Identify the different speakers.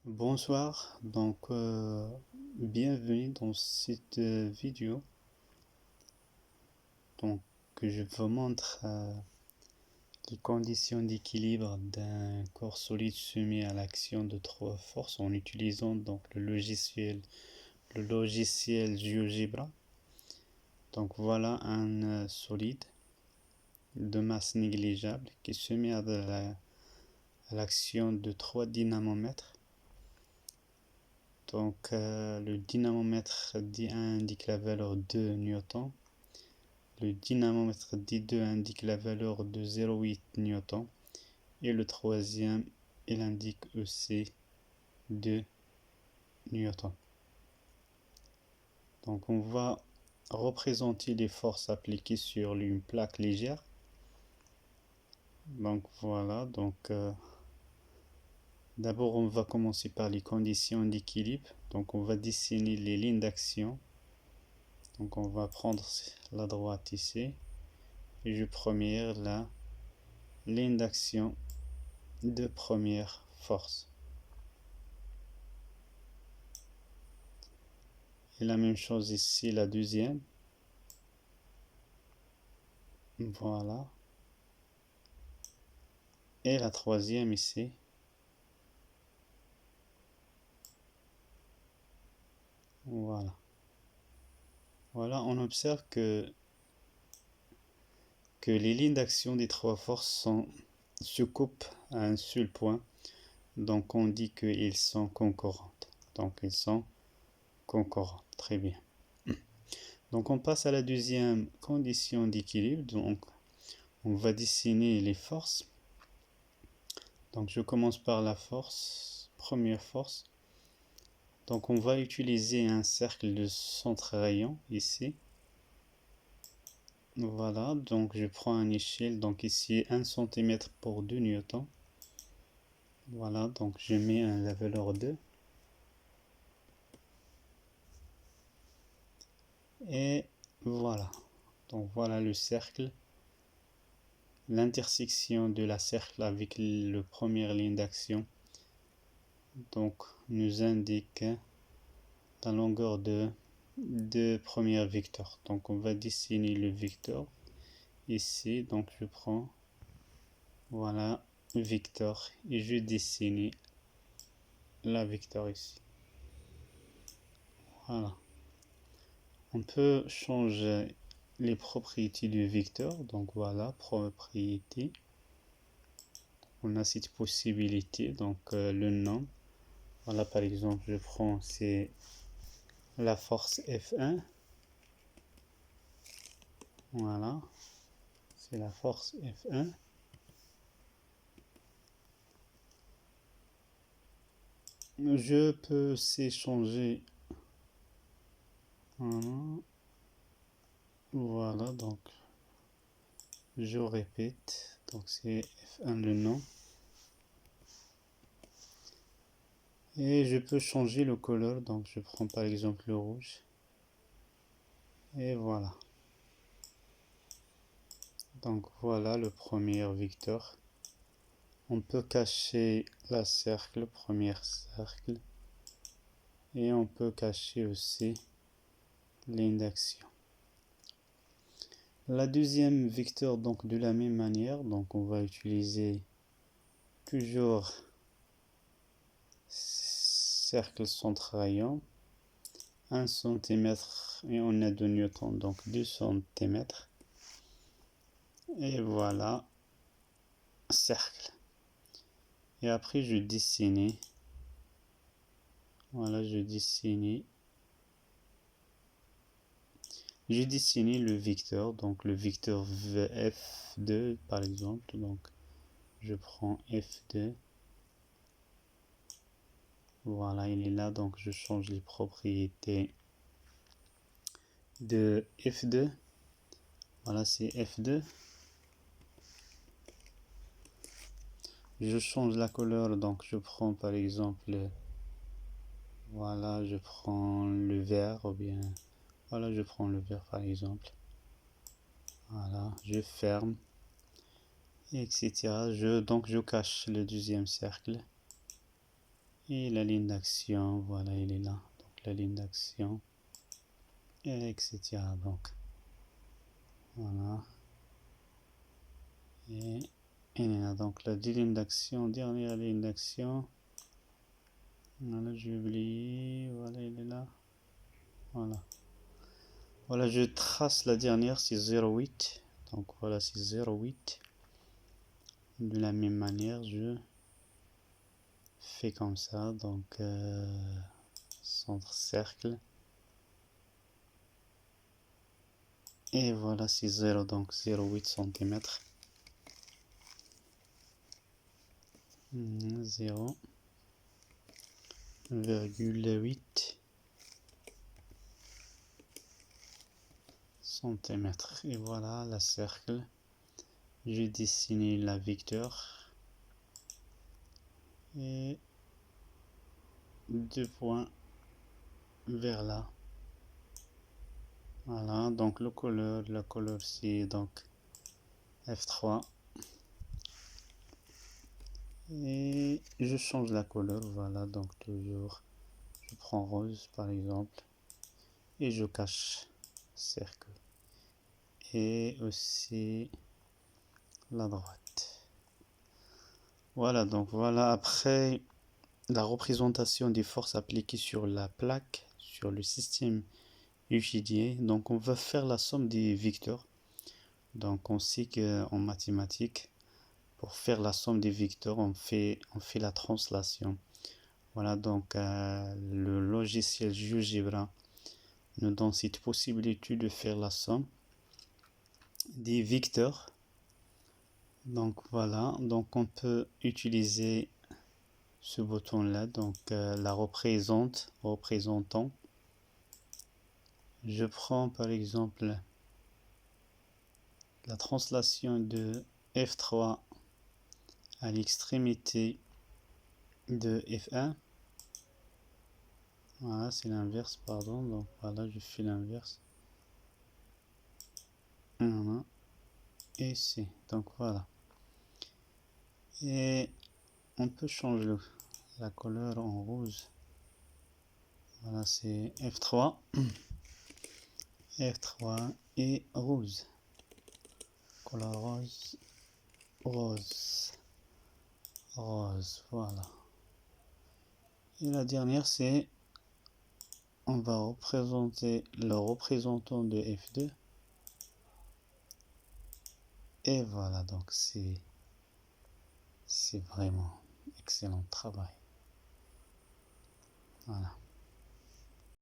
Speaker 1: Bonsoir, bienvenue dans cette vidéo. Donc je vous montre les conditions d'équilibre d'un corps solide soumis à l'action de trois forces en utilisant donc le logiciel GeoGebra. Donc voilà un solide de masse négligeable qui est soumis à l'action de trois dynamomètres. Donc le dynamomètre D1 indique la valeur de Newton. Le dynamomètre D2 indique la valeur de 0,8 Newton. Et le troisième, il indique aussi 2 Newton. Donc on va représenter les forces appliquées sur une plaque légère. Donc voilà, d'abord on va commencer par les conditions d'équilibre. Donc on va dessiner les lignes d'action. Donc on va prendre la droite ici et je première la ligne d'action de première force. Et la même chose ici, la deuxième. Voilà. Et la troisième ici. Voilà. Voilà, on observe que les lignes d'action des trois forces se coupent à un seul point. Donc on dit qu'ils sont concurrentes. Donc ils sont concurrents. Très bien. Donc on passe à la deuxième condition d'équilibre. Donc on va dessiner les forces. Donc je commence par la première force. Donc on va utiliser un cercle de centre rayon ici. Voilà, donc je prends une échelle, donc ici 1 cm pour 2 newtons. Voilà, donc je mets la valeur 2. Et voilà, donc voilà le cercle. L'intersection de la cercle avec la première ligne d'action donc nous indique la longueur de premier vecteur. Donc on va dessiner le vecteur ici. Donc je prends voilà vecteur et je dessine la vecteur ici. Voilà. On peut changer les propriétés du vecteur. Donc voilà, propriété. On a cette possibilité. Donc le nom. Voilà, par exemple, je prends c'est la force F1. Voilà, c'est la force F1. Je peux s'échanger. Voilà, donc je répète. Donc c'est F1 le nom. Et je peux changer le couleur. Donc je prends par exemple le rouge. Et voilà. Donc voilà le premier vecteur. On peut cacher la cercle, premier cercle. Et on peut cacher aussi ligne d'action. La deuxième vecteur, donc de la même manière, donc on va utiliser toujours cercle centre rayon, 1 cm et on a 2 newtons, donc 2 cm. Et voilà, cercle. Et après je dessine. Voilà, je dessine le vecteur, donc le vecteur F2 par exemple. Donc je prends F2. Voilà, il est là, donc je change les propriétés de F2. Voilà, c'est F2. Je change la couleur, donc je prends par exemple, voilà, je prends le vert, ou bien, voilà, je prends le vert par exemple. Voilà, je ferme, etc. Donc je cache le deuxième cercle. Et la ligne d'action, voilà, il est là. Donc la ligne d'action, etc. Donc voilà. Et il est là. Donc la ligne d'action, dernière ligne d'action. Voilà, j'ai oublié. Voilà, il est là. Voilà. Voilà, je trace la dernière, c'est 0,8. Donc voilà, c'est 0,8. De la même manière, je fais comme ça. Donc centre cercle. Et voilà, c'est 0, donc 0,8 cm. 0,8 cm. Et voilà la cercle. J'ai dessiné la vecteur. Et 2 points vers là. Voilà, donc la couleur c'est donc F3. Et je change la couleur, voilà, donc toujours je prends rose par exemple et je cache cercle et aussi la droite. Voilà, donc voilà, après la représentation des forces appliquées sur la plaque, sur le système euclidien, donc on va faire la somme des vecteurs. Donc on sait qu'en mathématiques, pour faire la somme des vecteurs, on fait la translation. Voilà, donc le logiciel GeoGebra nous donne cette possibilité de faire la somme des vecteurs. Donc voilà, donc on peut utiliser ce bouton là, donc la représentant. Je prends par exemple la translation de F3 à l'extrémité de F1. Voilà, c'est l'inverse, pardon. Donc voilà, je fais l'inverse. Voilà. Et C. Donc voilà. Et on peut changer la couleur en rouge. Voilà, c'est F3. F3 et rose. Couleur rose. Rose. Rose. Voilà. Et la dernière, c'est on va représenter le représentant de F2. Et voilà, donc c'est vraiment excellent travail. Voilà.